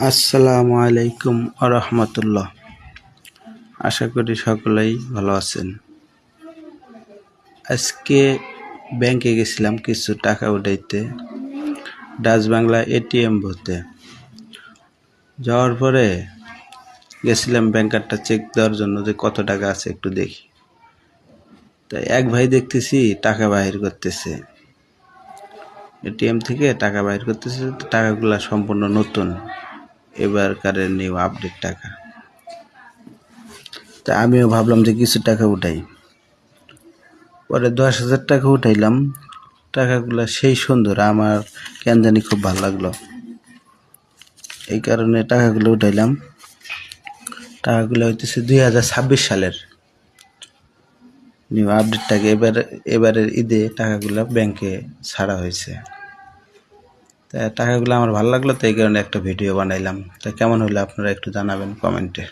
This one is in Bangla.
আসসালামু আলাইকুম আরহামতুল্লাহ। আশা করি সকলেই ভালো আছেন। আজকে ব্যাংকে গেছিলাম কিছু টাকা উঠাইতে, ডাচ বাংলা এটিএম বুথে। যাওয়ার পরে গেছিলাম ব্যাংকারটা চেক দেওয়ার জন্য যে কত টাকা আছে একটু দেখি। তাই এক ভাই দেখতেছি টাকা বাহির করতেছে, এটিএম থেকে টাকা বাহির করতেছে। টাকাগুলা সম্পূর্ণ নতুন, এবারকারের নিউ আপডেট টাকা। তা আমিও ভাবলাম যে কিছু টাকা উঠাই। পরে 10,000 টাকা উঠাইলাম। টাকাগুলো সেই সুন্দর, আমার কেন জানি খুব ভালো লাগলো, এই কারণে টাকাগুলো উঠাইলাম। টাকাগুলো হইতেছে 2026 সালের নিউ আপডেট টাকা। এবারের ঈদে টাকাগুলো ব্যাংকে ছাড়া হয়েছে। তা টাকাগুলো আমার ভালো লাগলো, তো এই কারণে একটা ভিডিও বানাইলাম। তা কেমন হলো আপনারা একটু জানাবেন কমেন্টে।